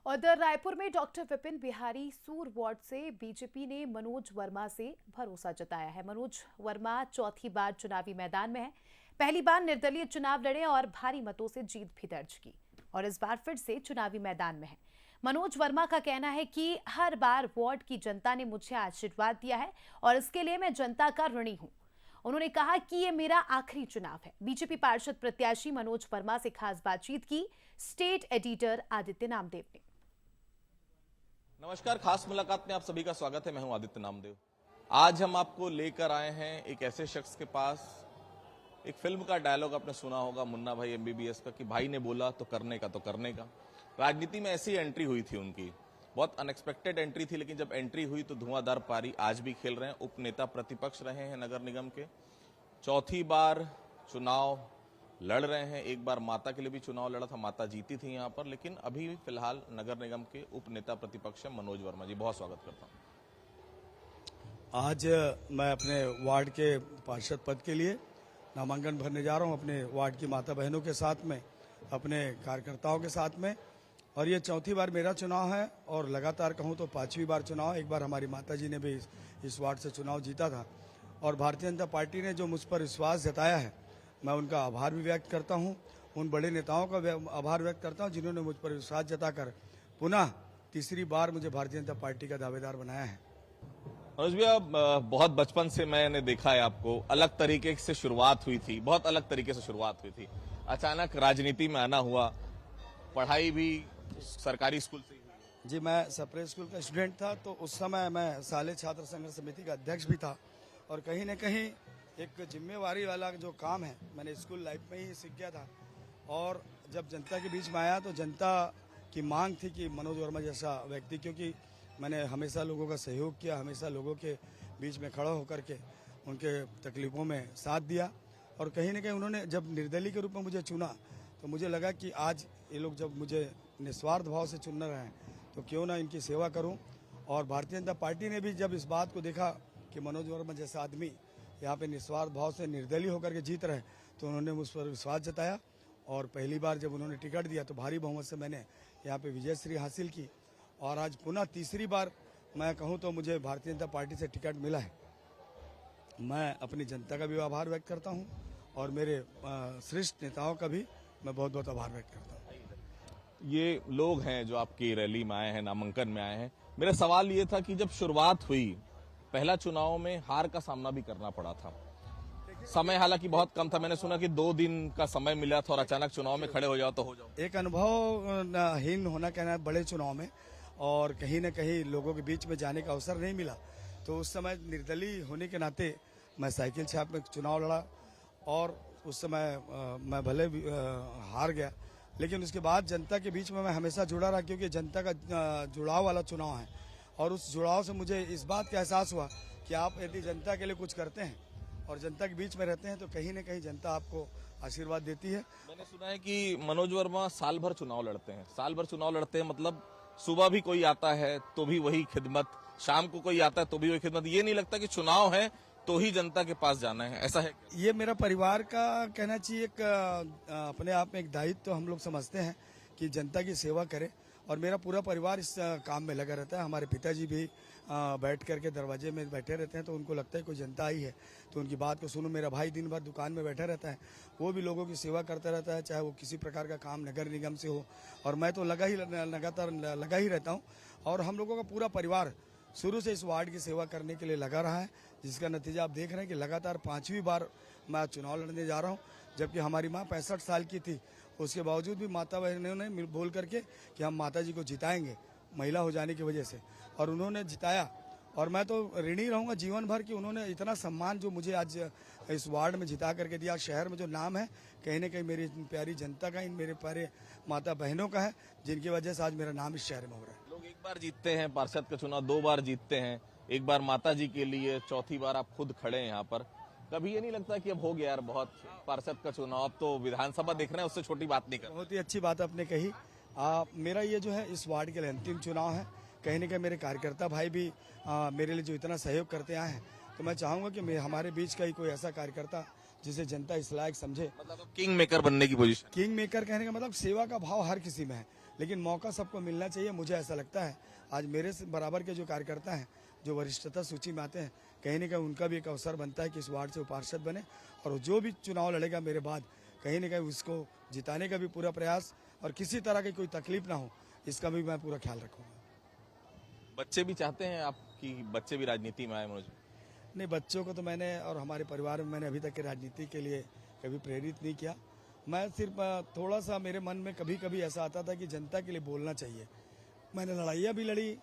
उधर रायपुर में डॉक्टर विपिन बिहारी सूर वार्ड से बीजेपी ने मनोज वर्मा से भरोसा जताया है। मनोज वर्मा चौथी बार चुनावी मैदान में है। पहली बार निर्दलीय चुनाव लड़े और भारी मतों से जीत भी दर्ज की और इस बार फिर से चुनावी मैदान में है। मनोज वर्मा का कहना है कि हर बार वार्ड की जनता ने मुझे आशीर्वाद दिया है और इसके लिए मैं जनता का ऋणी हूं। उन्होंने कहा कि ये मेरा आखिरी चुनाव है। बीजेपी पार्षद प्रत्याशी मनोज वर्मा से खास बातचीत की स्टेट एडिटर आदित्य नामदेव ने। नमस्कार, खास मुलाकात में आप सभी का स्वागत है। मैं हूं आदित्य नामदेव। आज हम आपको लेकर आए हैं एक ऐसे शख्स के पास। एक फिल्म का डायलॉग आपने सुना होगा मुन्ना भाई एमबीबीएस का कि भाई ने बोला तो करने का तो करने का। राजनीति में ऐसी एंट्री हुई थी उनकी, बहुत अनएक्सपेक्टेड एंट्री थी, लेकिन जब एंट्री हुई तो धुआंधार पारी आज भी खेल रहे हैं। उप नेता प्रतिपक्ष रहे हैं नगर निगम के, चौथी बार चुनाव लड़ रहे हैं। एक बार माता के लिए भी चुनाव लड़ा था, माता जीती थी यहां पर, लेकिन अभी फिलहाल नगर निगम के उप नेता प्रतिपक्ष हैं मनोज वर्मा जी। बहुत स्वागत करता हूं। आज मैं अपने वार्ड के पार्षद पद के लिए नामांकन भरने जा रहा हूं, अपने वार्ड की माता बहनों के साथ में, अपने कार्यकर्ताओं के साथ में। और ये चौथी बार मेरा चुनाव है और लगातार कहूं तो पांचवी बार चुनाव। एक बार हमारी माता जी ने भी इस वार्ड से चुनाव जीता था और भारतीय जनता पार्टी ने जो मुझ पर विश्वास जताया है, मैं उनका आभार भी व्यक्त करता हूं। उन बड़े नेताओं का आभार व्यक्त करता हूं जिन्होंने मुझ पर विश्वास जताकर पुनः तीसरी बार मुझे भारतीय जनता पार्टी का दावेदार बनाया है। मनोज भैया, बहुत बचपन से मैंने देखा है आपको, अलग तरीके से शुरुआत हुई थी, बहुत अलग तरीके से शुरुआत हुई थी। अचानक राजनीति में आना हुआ, पढ़ाई भी सरकारी स्कूल से ही हुई। जी, मैं सेपरेट स्कूल का स्टूडेंट था, तो उस समय मैं साले छात्र संघर्ष समिति का अध्यक्ष भी था और कहीं न कहीं एक जिम्मेवारी वाला जो काम है मैंने स्कूल लाइफ में ही सीख गया था। और जब जनता के बीच में आया तो जनता की मांग थी कि मनोज वर्मा जैसा व्यक्ति, क्योंकि मैंने हमेशा लोगों का सहयोग किया, हमेशा लोगों के बीच में खड़ा होकर के उनके तकलीफों में साथ दिया। और कहीं न कहीं उन्होंने जब निर्दलीय के रूप में मुझे चुना तो मुझे लगा कि आज ये लोग जब मुझे निस्वार्थ भाव से चुन रहे हैं तो क्यों ना इनकी सेवा करूं। और भारतीय जनता पार्टी ने भी जब इस बात को देखा कि मनोज वर्मा जैसा आदमी यहाँ पे निस्वार्थ भाव से निर्दलीय होकर के जीत रहे तो उन्होंने मुझ पर विश्वास जताया। और पहली बार जब उन्होंने टिकट दिया तो भारी बहुमत से मैंने यहाँ पे विजयश्री हासिल की और आज पुनः तीसरी बार मैं कहूँ तो मुझे भारतीय जनता पार्टी से टिकट मिला है। मैं अपनी जनता का भी आभार व्यक्त करता हूँ और मेरे श्रेष्ठ नेताओं का भी मैं बहुत बहुत आभार व्यक्त करता हूँ। ये लोग हैं जो आपकी रैली में आए हैं, नामांकन में आए हैं। मेरा सवाल ये था कि जब शुरुआत हुई, पहला चुनाव में हार का सामना भी करना पड़ा था, समय हालांकि बहुत कम था। मैंने सुना कि 2 दिन का समय मिला था और अचानक चुनाव में खड़े हो जाओ तो हो जाओ। एक अनुभवहीन होना कहना है बड़े चुनाव में, और कहीं न कहीं लोगों के बीच में जाने का अवसर नहीं मिला। तो उस समय निर्दलीय होने के नाते मैं साइकिल छाप में चुनाव लड़ा और उस समय मैं भले हार गया, लेकिन उसके बाद जनता के बीच में मैं हमेशा जुड़ा रहा, क्योंकि जनता का जुड़ाव वाला चुनाव है। और उस जुड़ाव से मुझे इस बात का एहसास हुआ कि आप यदि जनता के लिए कुछ करते हैं और जनता के बीच में रहते हैं तो कहीं न कहीं जनता आपको आशीर्वाद देती है। मैंने सुना है कि मनोज वर्मा साल भर चुनाव लड़ते हैं। साल भर चुनाव लड़ते हैं मतलब सुबह भी कोई आता है तो भी वही खिदमत, शाम को कोई आता है तो भी वही खिदमत। ये नहीं लगता कि चुनाव है तो ही जनता के पास जाना है, ऐसा है? ये मेरा परिवार का कहना चाहिए, एक अपने आप में एक दायित्व तो हम लोग समझते हैं कि जनता की सेवा करें और मेरा पूरा परिवार इस काम में लगा रहता है। हमारे पिताजी भी बैठ करके दरवाजे में बैठे रहते हैं, तो उनको लगता है कोई जनता आई है तो उनकी बात को सुनो। मेरा भाई दिन भर दुकान में बैठा रहता है, वो भी लोगों की सेवा करता रहता है, चाहे वो किसी प्रकार का काम नगर निगम से हो। और मैं तो लगातार लगा ही रहता हूँ। और हम लोगों का पूरा परिवार शुरू से इस वार्ड की सेवा करने के लिए लगा रहा है, जिसका नतीजा आप देख रहे हैं कि लगातार पांचवी बार मैं चुनाव लड़ने जा रहा हूं। जबकि हमारी मां 65 साल की थी, उसके बावजूद भी माता बहनों ने बोल करके कि हम माता जी को जिताएंगे महिला हो जाने की वजह से, और उन्होंने जिताया। और मैं तो ऋणी रहूंगा जीवन भर कि उन्होंने इतना सम्मान जो मुझे आज इस वार्ड में जिता करके दिया। शहर में जो नाम है कहीं न कहीं मेरी प्यारी जनता का, इन मेरे प्यारे माता बहनों का है, जिनकी वजह से आज मेरा नाम इस शहर में हो रहा है। लोग एक बार जीतते हैं पार्षद का चुनाव, 2 बार जीतते हैं, एक बार माता जी के लिए, चौथी बार आप खुद खड़े हैं यहाँ पर। कभी ये नहीं लगता कि अब हो गया यार बहुत, पार्षद का चुनाव, अब तो विधानसभा देख रहे हैं, उससे छोटी बात नहीं कर? बहुत ही अच्छी बात आपने कही। मेरा ये जो है इस वार्ड के लिए अंतिम चुनाव है। कहीं न कहीं मेरे कार्यकर्ता भाई भी मेरे लिए जो इतना सहयोग करते आए हैं, तो मैं चाहूंगा कि हमारे बीच का ही कोई ऐसा कार्यकर्ता जिसे जनता इस लायक समझे। मतलब किंग मेकर बनने की पोजीशन? किंग मेकर कहने का मतलब सेवा का भाव हर किसी में है। लेकिन मौका सबको मिलना चाहिए, मुझे ऐसा लगता है। आज मेरे से बराबर के जो कार्यकर्ता हैं, जो वरिष्ठता सूची में आते हैं, कहीं न कहीं उनका भी एक अवसर बनता है कि इस वार्ड से वो पार्षद बने, और जो भी चुनाव लड़ेगा मेरे बाद, कहीं न कहीं उसको जिताने का भी पूरा प्रयास, और किसी तरह की कोई तकलीफ ना हो, इसका भी मैं पूरा ख्याल रखूँगा। बच्चे भी चाहते हैं आपकी बच्चे भी राजनीति में आए मनोज? नहीं, बच्चों को तो मैंने और हमारे परिवार में मैंने अभी तक राजनीति के लिए कभी प्रेरित नहीं किया। मैं सिर्फ थोड़ा सा मेरे मन में कभी कभी ऐसा आता था कि जनता के लिए बोलना चाहिए। मैंने लड़ाइयाँ भी लड़ी,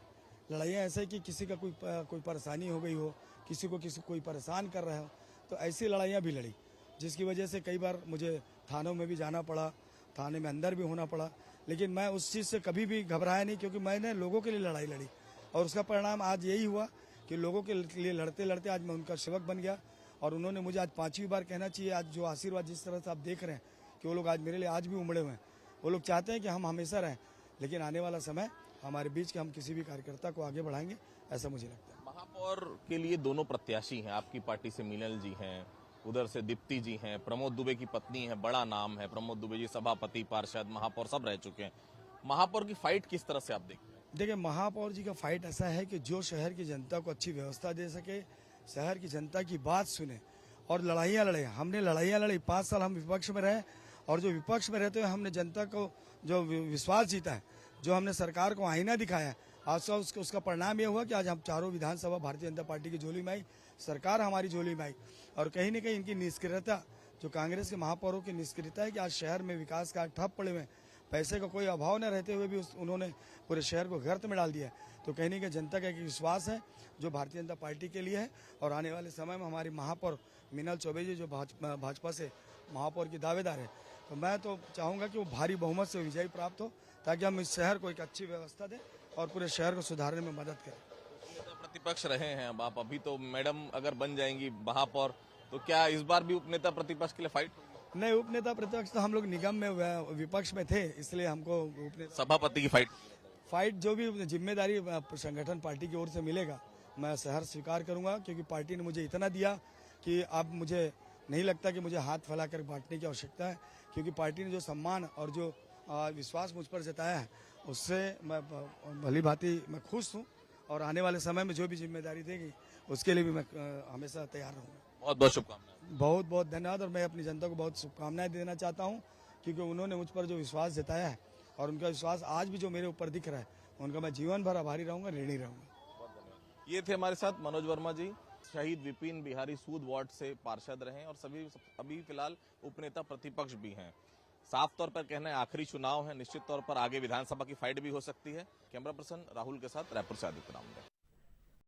लड़ाइयाँ ऐसे कि किसी का कोई परेशानी हो गई हो, किसी को कोई परेशान कर रहा हो, तो ऐसी लड़ाइयाँ भी लड़ी, जिसकी वजह से कई बार मुझे थानों में भी जाना पड़ा, थाने में अंदर भी होना पड़ा। लेकिन मैं उस चीज़ से कभी भी घबराया नहीं, क्योंकि मैंने लोगों के लिए लड़ाई लड़ी, और उसका परिणाम आज यही हुआ कि लोगों के लिए लड़ते लड़ते आज मैं उनका सेवक बन गया। और उन्होंने मुझे आज 5वीं बार कहना चाहिए, आज जो आशीर्वाद जिस तरह से आप देख रहे हैं कि वो लोग आज मेरे लिए आज भी उमड़े हुए हैं। वो लोग चाहते हैं कि हम हमेशा रहें, लेकिन आने वाला समय हमारे बीच के हम किसी भी कार्यकर्ता को आगे बढ़ाएंगे, ऐसा मुझे लगता है। महापौर के लिए दोनों प्रत्याशी हैं, आपकी पार्टी से मीनल जी हैं, उधर से दीप्ति जी हैं, प्रमोद दुबे की पत्नी है, बड़ा नाम है प्रमोद दुबे जी, सभापति, पार्षद, महापौर सब रह चुके हैं। महापौर की फाइट किस तरह से आप देखते हैं? देखिए, महापौर जी का फाइट ऐसा है कि जो शहर की जनता को अच्छी व्यवस्था दे सके, शहर की जनता की बात सुने और लड़ाइयाँ लड़े। हमने लड़ाइयाँ लड़ी, 5 साल हम विपक्ष में रहे, और जो विपक्ष में रहते हुए हमने जनता को जो विश्वास जीता है, जो हमने सरकार को आईना दिखाया है, आज उसका परिणाम यह हुआ कि आज हम चारों विधानसभा भारतीय जनता पार्टी की झोली में आई, सरकार हमारी झोली में आई। और कहीं न कहीं इनकी निष्क्रियता, जो कांग्रेस के महापौरों की निष्क्रियता है कि आज शहर में विकास का ठप पड़े हुए, पैसे का कोई अभाव न रहते हुए भी उन्होंने पूरे शहर को गर्त में डाल दिया है। तो कहीं न कहीं जनता का एक विश्वास है जो भारतीय जनता पार्टी के लिए है, और आने वाले समय में हमारी महापौर मीनल चौबे जी जो भाजपा से महापौर की दावेदार है, तो मैं तो चाहूँगा कि वो भारी बहुमत से विजयी प्राप्त हो, ताकि हम इस शहर को एक अच्छी व्यवस्था दें और पूरे शहर को सुधारने में मदद करें। प्रतिपक्ष रहे हैं अब आप, अभी तो मैडम अगर बन जाएंगी महापौर, तो क्या इस बार भी उपनेता प्रतिपक्ष के लिए फाइट? नहीं, उपनेता प्रतिपक्ष तो हम लोग निगम में विपक्ष में थे, इसलिए हमको उपनेता सभापति की फाइट जो भी जिम्मेदारी संगठन पार्टी की ओर से मिलेगा, मैं शहर स्वीकार करूंगा, क्योंकि पार्टी ने मुझे इतना दिया कि अब मुझे नहीं लगता कि मुझे हाथ फैलाकर बांटने की आवश्यकता है, क्योंकि पार्टी ने जो सम्मान और जो विश्वास मुझ पर जताया है, उससे मैं भली भांति मैं खुश हूँ, और आने वाले समय में जो भी जिम्मेदारी देगी उसके लिए भी मैं हमेशा तैयार रहूँगा। बहुत बहुत शुभकामनाएं। बहुत बहुत धन्यवाद, और मैं अपनी जनता को बहुत शुभकामनाएं देना चाहता हूं, क्योंकि उन्होंने मुझ पर जो विश्वास जताया है, और उनका विश्वास आज भी जो मेरे ऊपर दिख रहा है, उनका मैं जीवन भर आभारी रहूंगा, ऋणी रहूंगा। ये थे हमारे साथ मनोज वर्मा जी, शहीद विपिन बिहारी सूद वार्ड से पार्षद रहे और अभी फिलहाल उपनेता प्रतिपक्ष भी हैं। साफ तौर पर कहना है आखिरी चुनाव है, निश्चित तौर पर आगे विधानसभा की फाइट भी हो सकती है। कैमरा पर्सन राहुल के साथ रायपुर से आदित्य नामदेव।